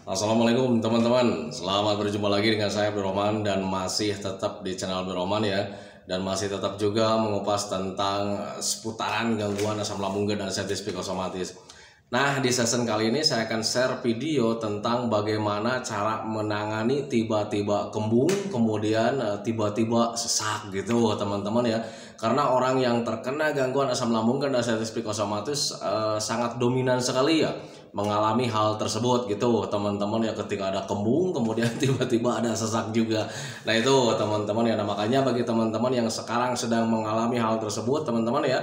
Assalamualaikum teman-teman, selamat berjumpa lagi dengan saya Abdurrahman dan masih tetap di channel Abdurrahman ya. Dan masih tetap juga mengupas tentang seputaran gangguan asam lambung dan sensitif psikosomatis. Nah, di season kali ini saya akan share video tentang bagaimana cara menangani tiba-tiba kembung, kemudian tiba-tiba sesak gitu teman-teman ya. Karena orang yang terkena gangguan asam lambung dan sensitif psikosomatis sangat dominan sekali ya mengalami hal tersebut gitu teman-teman ya, ketika ada kembung kemudian tiba-tiba ada sesak juga. Nah itu teman-teman ya, nah, makanya bagi teman-teman yang sekarang sedang mengalami hal tersebut teman-teman ya,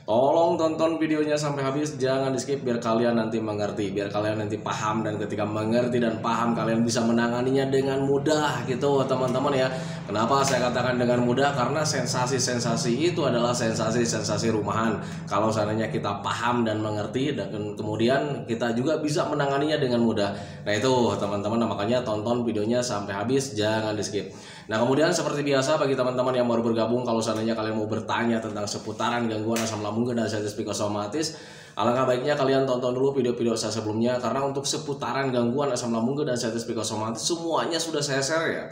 tolong tonton videonya sampai habis, jangan di skip biar kalian nanti mengerti, biar kalian nanti paham, dan ketika mengerti dan paham kalian bisa menanganinya dengan mudah gitu teman-teman ya. Kenapa saya katakan dengan mudah? Karena sensasi-sensasi itu adalah sensasi-sensasi rumahan. Kalau seandainya kita paham dan mengerti, dan kemudian kita juga bisa menanganinya dengan mudah. Nah itu teman-teman, nah, makanya tonton videonya sampai habis, jangan di skip. Nah kemudian seperti biasa bagi teman-teman yang baru bergabung, kalau seandainya kalian mau bertanya tentang seputaran gangguan asam lambung dan sensitif psikosomatis, alangkah baiknya kalian tonton dulu video-video saya sebelumnya, karena untuk seputaran gangguan asam lambung dan sensitif psikosomatis semuanya sudah saya share ya.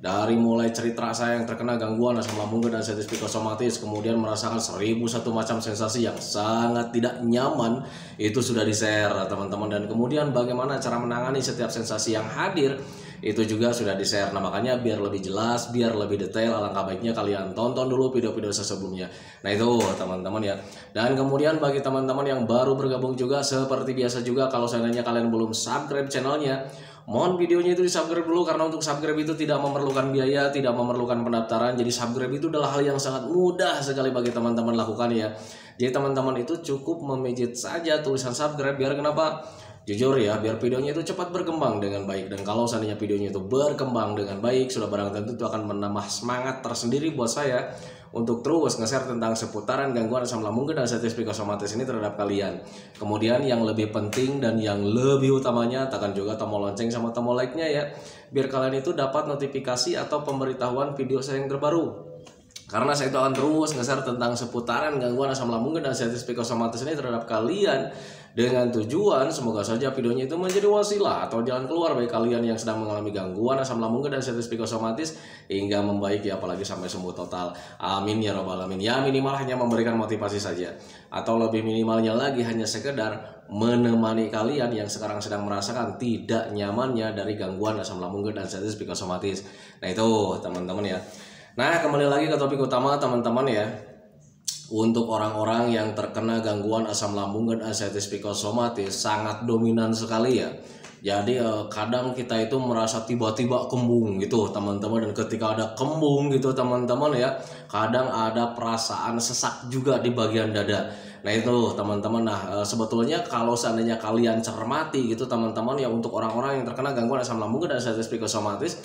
Dari mulai cerita saya yang terkena gangguan asam lambung dan sensitif psikosomatis, kemudian merasakan 1001 macam sensasi yang sangat tidak nyaman, itu sudah di-share teman-teman. Dan kemudian bagaimana cara menangani setiap sensasi yang hadir, itu juga sudah di-share. Nah makanya biar lebih jelas, biar lebih detail, alangkah baiknya kalian tonton dulu video-video saya sebelumnya. Nah itu teman-teman ya. Dan kemudian bagi teman-teman yang baru bergabung juga, seperti biasa juga, kalau seandainya kalian belum subscribe channelnya, mohon videonya itu di subscribe dulu, karena untuk subscribe itu tidak memerlukan biaya, tidak memerlukan pendaftaran. Jadi subscribe itu adalah hal yang sangat mudah sekali bagi teman-teman lakukan ya. Jadi teman-teman itu cukup memijit saja tulisan subscribe, biar kenapa? Jujur ya, biar videonya itu cepat berkembang dengan baik. Dan kalau seandainya videonya itu berkembang dengan baik, sudah barang tentu itu akan menambah semangat tersendiri buat saya untuk terus nge-share tentang seputaran gangguan asam lambung dan sensitif psikosomatis ini terhadap kalian. Kemudian yang lebih penting dan yang lebih utamanya, tekan juga tombol lonceng sama tombol like-nya ya, biar kalian itu dapat notifikasi atau pemberitahuan video saya yang terbaru. Karena saya itu akan terus nge-share tentang seputaran gangguan asam lambung dan sensitif psikosomatis ini terhadap kalian, dengan tujuan semoga saja videonya itu menjadi wasilah atau jalan keluar bagi kalian yang sedang mengalami gangguan asam lambung dan sensitif psikosomatis hingga membaik ya, apalagi sampai sembuh total. Amin ya robbal alamin. Ya minimal hanya memberikan motivasi saja, atau lebih minimalnya lagi hanya sekedar menemani kalian yang sekarang sedang merasakan tidak nyamannya dari gangguan asam lambung dan sensitif psikosomatis. Nah itu teman-teman ya. Nah kembali lagi ke topik utama teman-teman ya. Untuk orang-orang yang terkena gangguan asam lambung dan sensitif psikosomatis sangat dominan sekali ya. Jadi kadang kita itu merasa tiba-tiba kembung gitu teman-teman, dan ketika ada kembung gitu teman-teman ya, kadang ada perasaan sesak juga di bagian dada. Nah itu teman-teman, nah sebetulnya kalau seandainya kalian cermati gitu teman-teman ya, untuk orang-orang yang terkena gangguan asam lambung dan sensitif psikosomatis,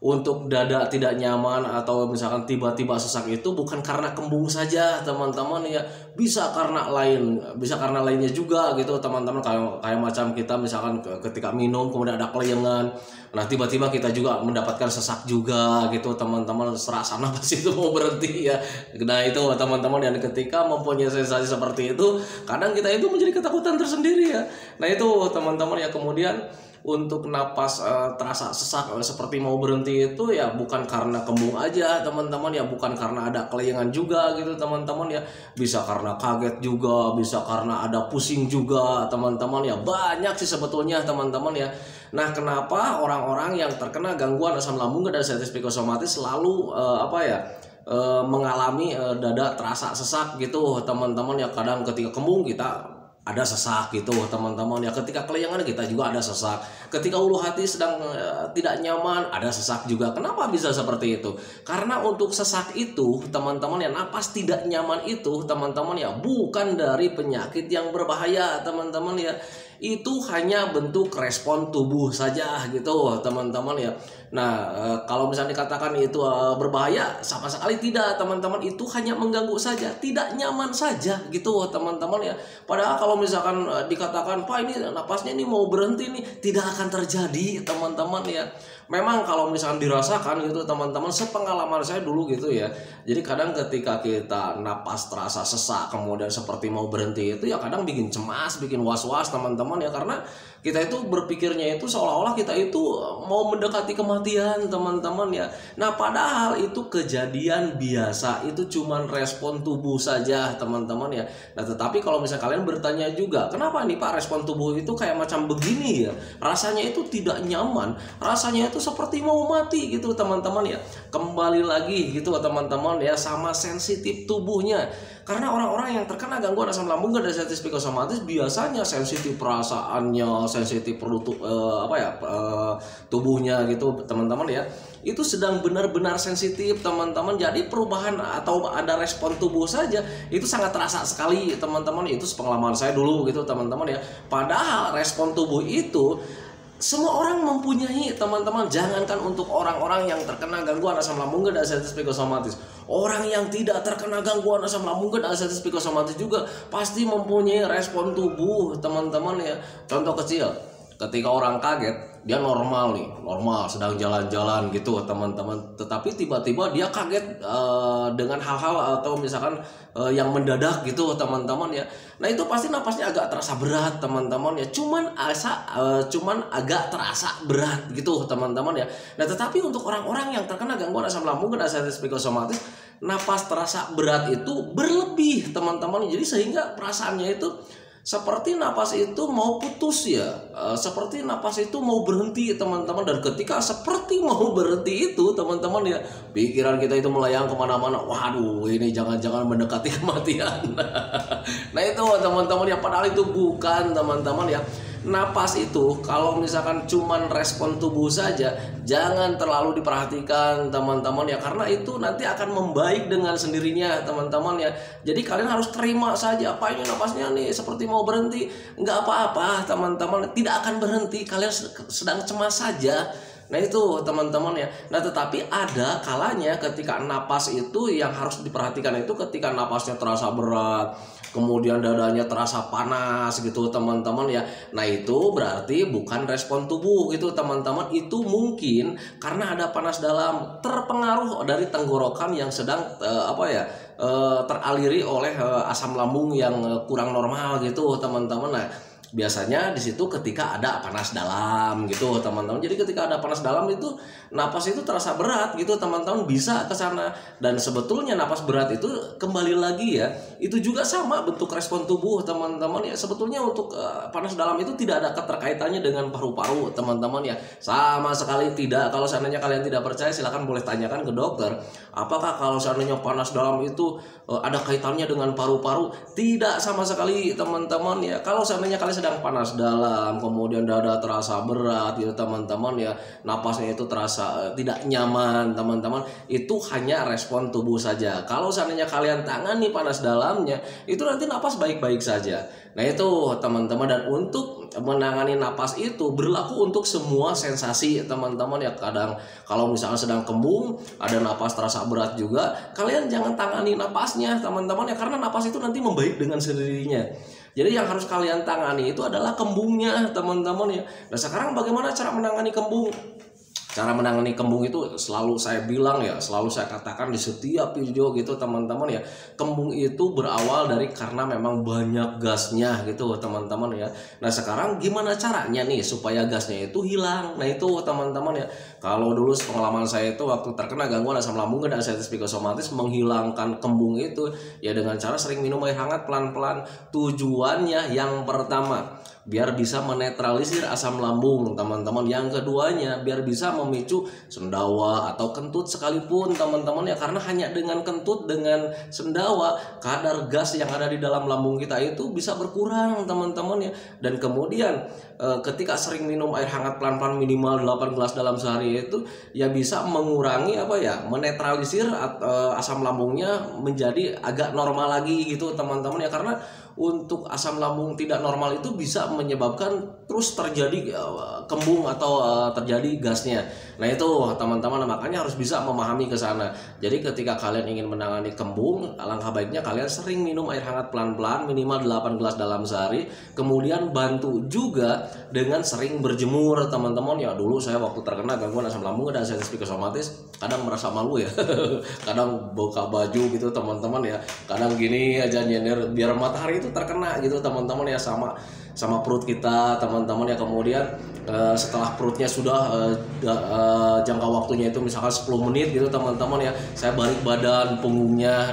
untuk dada tidak nyaman atau misalkan tiba-tiba sesak itu bukan karena kembung saja teman-teman ya, bisa karena lainnya juga gitu teman-teman. Kayak macam kita misalkan ketika minum kemudian ada kelayangan, nah tiba-tiba kita juga mendapatkan sesak juga gitu teman-teman, serasa napas itu mau berhenti ya. Nah itu teman-teman, dan ketika mempunyai sensasi seperti itu kadang kita itu menjadi ketakutan tersendiri ya. Nah itu teman-teman ya, kemudian untuk napas terasa sesak seperti mau berhenti itu ya bukan karena kembung aja teman-teman ya, bukan karena ada kelayangan juga gitu teman-teman ya, bisa karena kaget juga, bisa karena ada pusing juga teman-teman ya, banyak sih sebetulnya teman-teman ya. Nah kenapa orang-orang yang terkena gangguan asam lambung dan sensitif psikosomatis selalu mengalami dada terasa sesak gitu teman-teman ya. Kadang ketika kembung kita ada sesak gitu teman-teman ya, ketika kelayangan kita juga ada sesak, ketika ulu hati sedang tidak nyaman ada sesak juga. Kenapa bisa seperti itu? Karena untuk sesak itu teman-teman ya, napas tidak nyaman itu teman-teman ya, bukan dari penyakit yang berbahaya teman-teman ya, itu hanya bentuk respon tubuh saja gitu teman-teman ya. Nah kalau misalnya dikatakan itu berbahaya, sama sekali tidak teman-teman, itu hanya mengganggu saja, tidak nyaman saja gitu teman-teman ya. Padahal kalau misalkan dikatakan Pak ini napasnya ini mau berhenti nih, tidak akan terjadi teman-teman ya. Memang kalau misalkan dirasakan gitu teman-teman, sepengalaman saya dulu gitu ya, jadi kadang ketika kita napas terasa sesak kemudian seperti mau berhenti itu ya kadang bikin cemas, bikin was-was teman-teman teman-teman ya, karena kita itu berpikirnya itu seolah-olah kita itu mau mendekati kematian teman-teman ya. Nah padahal itu kejadian biasa, itu cuman respon tubuh saja teman-teman ya. Nah tetapi kalau misalnya kalian bertanya juga, kenapa nih Pak respon tubuh itu kayak macam begini ya, rasanya itu tidak nyaman, rasanya itu seperti mau mati gitu teman-teman ya. Kembali lagi gitu teman-teman ya, sama sensitif tubuhnya. Karena orang-orang yang terkena gangguan asam lambung dan diabetes psikosomatis biasanya sensitif perasaannya, sensitif tubuhnya gitu teman-teman ya. Itu sedang benar-benar sensitif teman-teman. Jadi perubahan atau ada respon tubuh saja itu sangat terasa sekali teman-teman. Itu pengalaman saya dulu gitu teman-teman ya. Padahal respon tubuh itu semua orang mempunyai teman-teman. Jangankan untuk orang-orang yang terkena gangguan asam lambung dan diabetes psikosomatis, orang yang tidak terkena gangguan asam lambung dan diabetes psikosomatis juga pasti mempunyai respon tubuh teman-teman ya. Contoh kecil, ketika orang kaget, dia normal nih, normal sedang jalan-jalan gitu teman-teman, tetapi tiba-tiba dia kaget dengan hal-hal atau misalkan yang mendadak gitu teman-teman ya. Nah itu pasti napasnya agak terasa berat teman-teman ya, cuman agak terasa berat gitu teman-teman ya. Nah tetapi untuk orang-orang yang terkena gangguan asam lambung dan diabetes psikosomatis, napas terasa berat itu berlebih teman-teman. Jadi sehingga perasaannya itu seperti napas itu mau putus ya, seperti napas itu mau berhenti teman-teman. Dan ketika seperti mau berhenti itu teman-teman ya, pikiran kita itu melayang kemana-mana. Waduh, ini jangan-jangan mendekati kematian. Nah itu teman-teman ya, padahal itu bukan teman-teman ya. Napas itu kalau misalkan cuman respon tubuh saja, jangan terlalu diperhatikan teman-teman ya, karena itu nanti akan membaik dengan sendirinya teman-teman ya. Jadi kalian harus terima saja, apa ini napasnya nih seperti mau berhenti, nggak apa-apa teman-teman, tidak akan berhenti, kalian sedang cemas saja. Nah itu teman-teman ya. Nah tetapi ada kalanya ketika napas itu yang harus diperhatikan itu ketika napasnya terasa berat, kemudian dadanya terasa panas gitu teman-teman ya. Nah itu berarti bukan respon tubuh gitu teman-teman. Itu mungkin karena ada panas dalam, terpengaruh dari tenggorokan yang sedang teraliri oleh asam lambung yang kurang normal gitu teman-teman. Nah biasanya di situ ketika ada panas dalam gitu teman-teman. Jadi ketika ada panas dalam itu napas itu terasa berat gitu teman-teman, bisa ke sana. Dan sebetulnya napas berat itu kembali lagi ya, itu juga sama bentuk respon tubuh teman-teman ya. Sebetulnya untuk panas dalam itu tidak ada keterkaitannya dengan paru-paru teman-teman ya, sama sekali tidak. Kalau seandainya kalian tidak percaya silakan boleh tanyakan ke dokter, apakah kalau seandainya panas dalam itu ada kaitannya dengan paru-paru? Tidak sama sekali teman-teman ya. Kalau seandainya kalian sedang panas dalam, kemudian dada terasa berat gitu teman-teman ya, napasnya itu terasa tidak nyaman teman-teman, itu hanya respon tubuh saja. Kalau seandainya kalian tangani panas dalamnya, itu nanti napas baik-baik saja. Nah itu teman-teman. Dan untuk menangani napas itu berlaku untuk semua sensasi teman-teman ya. Kadang kalau misalnya sedang kembung, ada napas terasa berat juga, kalian jangan tangani napasnya teman-teman ya, karena napas itu nanti membaik dengan sendirinya. Jadi yang harus kalian tangani itu adalah kembungnya teman-teman ya. Nah sekarang bagaimana cara menangani kembung? Cara menangani kembung itu selalu saya bilang ya, selalu saya katakan di setiap video gitu teman-teman ya. Kembung itu berawal dari karena memang banyak gasnya gitu teman-teman ya. Nah sekarang gimana caranya nih supaya gasnya itu hilang? Nah itu teman-teman ya, kalau dulu pengalaman saya itu waktu terkena gangguan asam lambung dan diabetes psikosomatis, menghilangkan kembung itu ya dengan cara sering minum air hangat pelan-pelan. Tujuannya yang pertama, biar bisa menetralisir asam lambung teman-teman. Yang keduanya, biar bisa memicu sendawa atau kentut sekalipun teman-teman ya, karena hanya dengan kentut, dengan sendawa, kadar gas yang ada di dalam lambung kita itu bisa berkurang teman-teman ya. Dan kemudian ketika sering minum air hangat pelan-pelan minimal 8 gelas dalam sehari itu ya bisa mengurangi menetralisir asam lambungnya menjadi agak normal lagi gitu teman-teman ya. Karena untuk asam lambung tidak normal itu bisa menyebabkan terus terjadi kembung atau terjadi gasnya. Nah itu teman-teman, makanya harus bisa memahami ke sana. Jadi ketika kalian ingin menangani kembung, alangkah baiknya kalian sering minum air hangat pelan-pelan minimal 8 gelas dalam sehari. Kemudian bantu juga dengan sering berjemur teman-teman ya. Dulu saya waktu terkena gangguan asam lambung dan diabetes psikosomatis kadang merasa malu ya. Kadang buka baju gitu teman-teman ya, kadang gini aja nyender biar matahari itu terkena gitu teman-teman ya, sama perut kita teman-teman ya. Kemudian setelah perutnya sudah jangka waktunya itu misalkan 10 menit gitu teman-teman ya, saya balik badan, punggungnya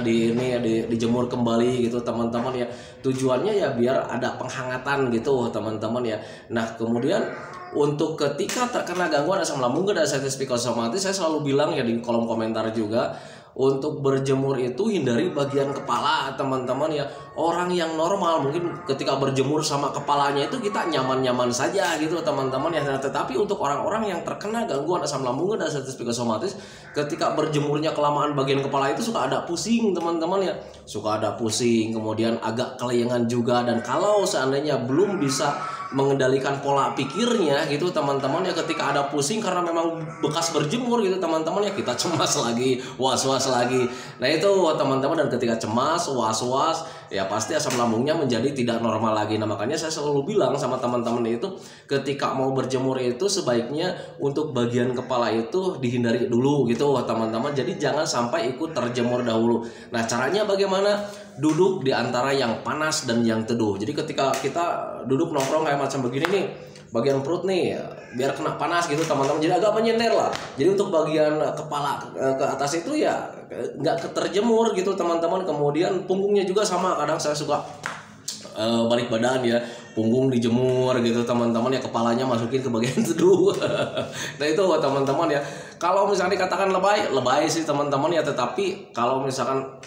dijemur kembali gitu teman-teman ya. Tujuannya ya biar ada penghangatan gitu teman-teman ya. Nah kemudian untuk ketika terkena gangguan asam lambung dan arthritis psikosomatis, saya selalu bilang ya di kolom komentar juga, untuk berjemur itu hindari bagian kepala teman-teman ya. Orang yang normal mungkin ketika berjemur sama kepalanya itu kita nyaman-nyaman saja gitu teman-teman ya. Nah, tetapi untuk orang-orang yang terkena gangguan asam lambung dan arthritis psikosomatis, ketika berjemurnya kelamaan bagian kepala itu suka ada pusing teman-teman ya, suka ada pusing, kemudian agak kelayangan juga. Dan kalau seandainya belum bisa mengendalikan pola pikirnya gitu teman-teman ya, ketika ada pusing karena memang bekas berjemur gitu teman-teman ya, kita cemas lagi, was-was lagi. Nah itu teman-teman, dan ketika cemas, was-was ya pasti asam lambungnya menjadi tidak normal lagi. Nah makanya saya selalu bilang sama teman-teman itu, ketika mau berjemur itu sebaiknya untuk bagian kepala itu dihindari dulu gitu teman-teman. Jadi jangan sampai ikut terjemur dahulu. Nah caranya bagaimana? Duduk di antara yang panas dan yang teduh. Jadi ketika kita duduk nongkrong kayak macam begini nih, bagian perut nih biar kena panas gitu teman-teman, jadi agak menyender lah. Jadi untuk bagian kepala ke atas itu ya nggak terjemur gitu teman-teman. Kemudian punggungnya juga sama, kadang saya suka balik badan ya, punggung dijemur gitu teman-teman ya, kepalanya masukin ke bagian teduh. Nah itu teman-teman ya, kalau misalnya dikatakan lebay sih teman-teman ya, tetapi kalau misalkan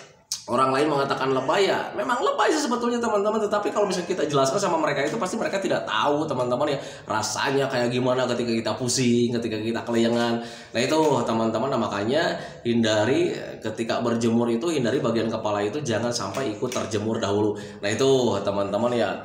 orang lain mengatakan lebay ya memang lebay sih sebetulnya teman-teman. Tetapi kalau misalnya kita jelaskan sama mereka itu, pasti mereka tidak tahu teman-teman ya rasanya kayak gimana ketika kita pusing, ketika kita kelayangan. Nah itu teman-teman, nah makanya hindari ketika berjemur itu, hindari bagian kepala itu jangan sampai ikut terjemur dahulu. Nah itu teman-teman ya,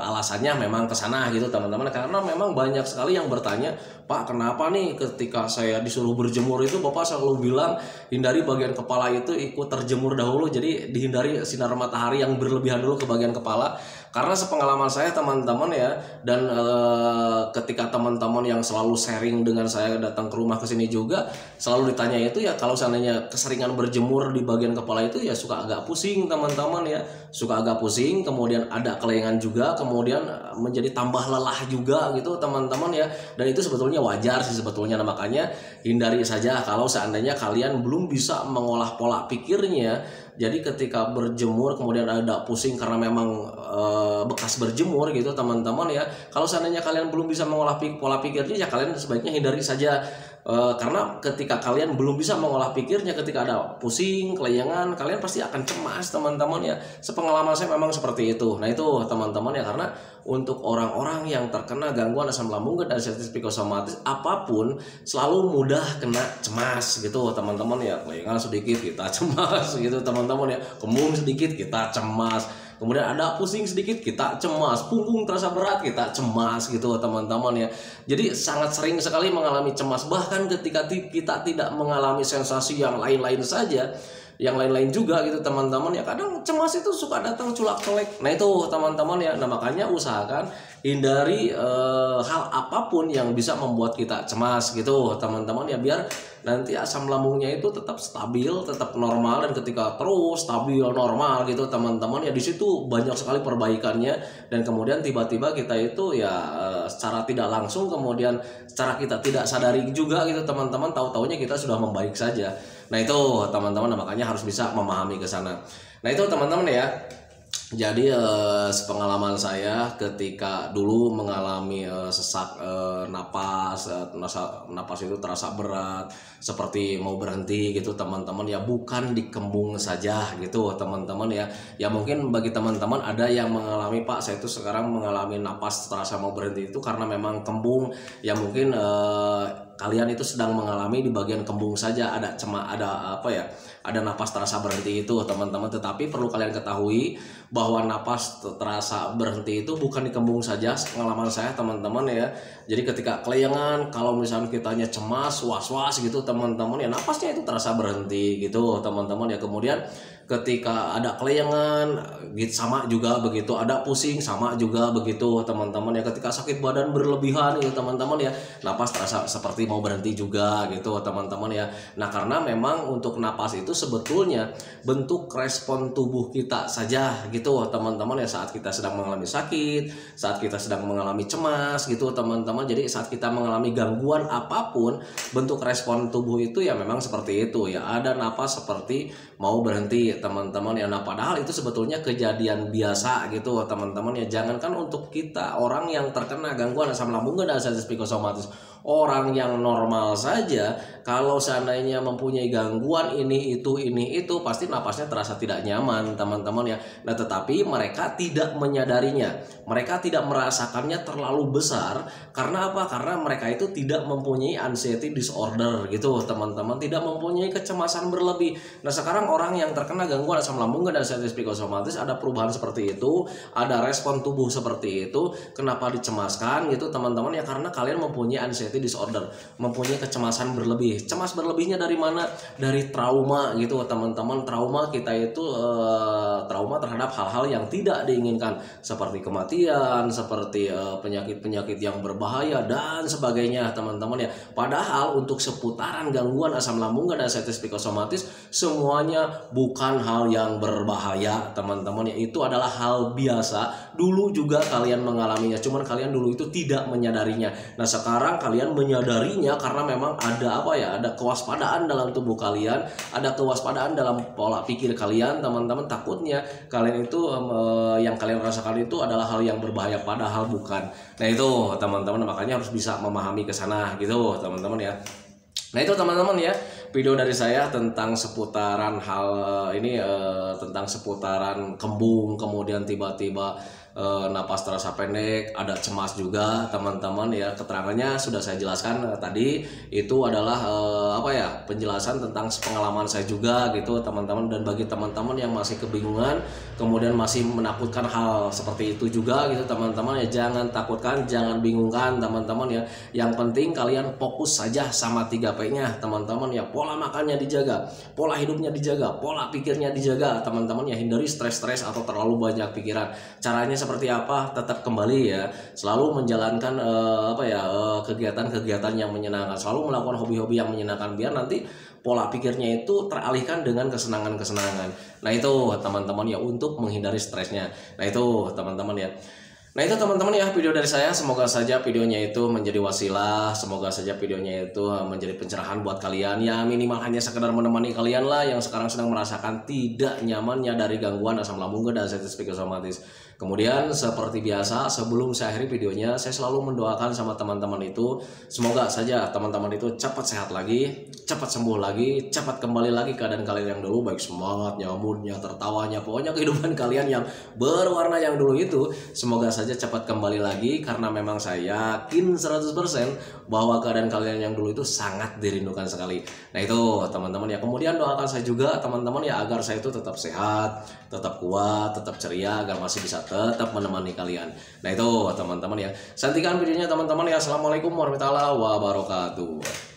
alasannya memang kesana gitu teman-teman, karena memang banyak sekali yang bertanya, Pak kenapa nih ketika saya disuruh berjemur itu Bapak selalu bilang hindari bagian kepala itu ikut terjemur dahulu, jadi dihindari sinar matahari yang berlebihan dulu ke bagian kepala. Karena sepengalaman saya teman-teman ya, dan ketika teman-teman yang selalu sharing dengan saya datang ke rumah kesini juga selalu ditanya itu ya, kalau seandainya keseringan berjemur di bagian kepala itu ya suka agak pusing teman-teman ya, suka agak pusing, kemudian ada kelayangan juga, kemudian menjadi tambah lelah juga gitu teman-teman ya. Dan itu sebetulnya wajar sih sebetulnya. Nah makanya hindari saja kalau seandainya kalian belum bisa mengolah pola pikirnya. Jadi ketika berjemur kemudian ada pusing karena memang bekas berjemur gitu teman-teman ya, kalau seandainya kalian belum bisa mengolah pola pikirnya ya kalian sebaiknya hindari saja. Karena ketika kalian belum bisa mengolah pikirnya, ketika ada pusing, kelayangan, kalian pasti akan cemas teman-teman ya. Sepengalaman saya memang seperti itu. Nah itu teman-teman ya, karena untuk orang-orang yang terkena gangguan asam lambung dan arthritis psikosomatis apapun selalu mudah kena cemas gitu teman-teman ya. Kelayangan sedikit kita cemas gitu teman-teman ya, kembung sedikit kita cemas, kemudian ada pusing sedikit kita cemas, punggung terasa berat kita cemas gitu teman-teman ya. Jadi sangat sering sekali mengalami cemas. Bahkan ketika kita tidak mengalami sensasi yang lain-lain saja, yang lain-lain juga gitu teman-teman ya, kadang cemas itu suka datang culak-colek. Nah itu teman-teman ya, nah makanya usahakan hindari hal apapun yang bisa membuat kita cemas gitu teman-teman ya, biar nanti asam lambungnya itu tetap stabil, tetap normal. Dan ketika terus stabil normal gitu teman-teman ya, di situ banyak sekali perbaikannya. Dan kemudian tiba-tiba kita itu ya secara tidak langsung, kemudian secara kita tidak sadari juga gitu teman-teman, tahu-taunya kita sudah membaik saja. Nah itu teman-teman, makanya harus bisa memahami ke sana. Nah itu teman-teman ya. Jadi sepengalaman saya ketika dulu mengalami sesak napas, napas itu terasa berat, seperti mau berhenti gitu teman-teman ya, bukan di kembung saja gitu teman-teman ya. Ya mungkin bagi teman-teman ada yang mengalami, Pak saya itu sekarang mengalami napas terasa mau berhenti itu karena memang kembung. Ya mungkin kalian itu sedang mengalami di bagian kembung saja, ada ada napas terasa berhenti itu teman-teman. Tetapi perlu kalian ketahui bahwa napas terasa berhenti itu bukan di kembung saja, pengalaman saya teman-teman ya. Jadi ketika kelayangan, kalau misalnya kitanya cemas, was-was gitu teman-teman ya, napasnya itu terasa berhenti gitu teman-teman ya. Kemudian ketika ada kelayangan gitu sama juga begitu, ada pusing sama juga begitu teman-teman ya. Ketika sakit badan berlebihan gitu teman-teman ya, napas terasa seperti mau berhenti juga gitu teman-teman ya. Nah karena memang untuk napas itu sebetulnya bentuk respon tubuh kita saja gitu teman-teman ya, saat kita sedang mengalami sakit, saat kita sedang mengalami cemas gitu teman-teman. Jadi saat kita mengalami gangguan apapun, bentuk respon tubuh itu ya memang seperti itu ya, ada napas seperti mau berhenti teman-teman ya. Nah padahal itu sebetulnya kejadian biasa gitu teman-teman ya. Jangankan untuk kita orang yang terkena gangguan asam lambung dan sensitif psikosomatis, orang yang normal saja kalau seandainya mempunyai gangguan ini itu pasti napasnya terasa tidak nyaman teman-teman ya. Nah tetapi mereka tidak menyadarinya, mereka tidak merasakannya terlalu besar. Karena apa? Karena mereka itu tidak mempunyai anxiety disorder gitu teman-teman, tidak mempunyai kecemasan berlebih. Nah sekarang orang yang terkena gangguan asam lambung dan sensitif psikosomatis ada perubahan seperti itu, ada respon tubuh seperti itu. Kenapa dicemaskan gitu teman-teman ya? Karena kalian mempunyai anxiety disorder, mempunyai kecemasan berlebih. Cemas berlebihnya dari mana? Dari trauma gitu teman-teman. Trauma kita itu trauma terhadap hal-hal yang tidak diinginkan, seperti kematian, seperti penyakit-penyakit yang berbahaya dan sebagainya teman-teman ya. Padahal untuk seputaran gangguan asam lambung dan sensitif psikosomatis semuanya bukan hal yang berbahaya teman-teman ya. Itu adalah hal biasa. Dulu juga kalian mengalaminya, cuman kalian dulu itu tidak menyadarinya. Nah sekarang kalian menyadarinya karena memang ada apa ya, ada kewaspadaan dalam tubuh kalian, ada kewaspadaan dalam pola pikir kalian teman-teman. Takutnya kalian itu yang kalian rasakan itu adalah hal yang berbahaya, padahal bukan. Nah itu teman-teman, makanya harus bisa memahami ke sana gitu teman-teman ya. Nah itu teman-teman ya, video dari saya tentang seputaran hal ini, tentang seputaran kembung, kemudian tiba-tiba napas terasa pendek, ada cemas juga teman-teman ya. Keterangannya sudah saya jelaskan tadi, itu adalah apa ya, penjelasan tentang pengalaman saya juga gitu teman-teman. Dan bagi teman-teman yang masih kebingungan, kemudian masih menakutkan hal seperti itu juga gitu teman-teman ya, jangan takutkan, jangan bingungkan teman-teman ya. Yang penting kalian fokus saja sama 3P-nya teman-teman ya. Pola makannya dijaga, pola hidupnya dijaga, pola pikirnya dijaga teman-teman ya. Hindari stres-stres atau terlalu banyak pikiran. Caranya seperti apa? Tetap kembali ya, selalu menjalankan kegiatan-kegiatan yang menyenangkan, selalu melakukan hobi-hobi yang menyenangkan, biar nanti pola pikirnya itu teralihkan dengan kesenangan-kesenangan. Nah itu teman-teman ya, untuk menghindari stresnya. Nah itu teman-teman ya. Nah itu teman-teman ya, video dari saya. Semoga saja videonya itu menjadi wasilah, semoga saja videonya itu menjadi pencerahan buat kalian ya. Minimal hanya sekedar menemani kalian lah yang sekarang sedang merasakan tidak nyamannya dari gangguan asam lambung dan sensitif psikosomatis. Kemudian seperti biasa, sebelum saya akhiri videonya, saya selalu mendoakan sama teman-teman itu, semoga saja teman-teman itu cepat sehat lagi, cepat sembuh lagi, cepat kembali lagi keadaan kalian yang dulu, baik semangatnya, moodnya, tertawanya, pokoknya kehidupan kalian yang berwarna yang dulu itu semoga saja cepat kembali lagi. Karena memang saya yakin 100% bahwa keadaan kalian yang dulu itu sangat dirindukan sekali. Nah itu teman-teman ya. Kemudian doakan saya juga teman-teman ya, agar saya itu tetap sehat, tetap kuat, tetap ceria, agar masih bisa tetap menemani kalian. Nah itu teman-teman ya. Santikan videonya teman-teman ya. Assalamualaikum warahmatullahi wabarakatuh.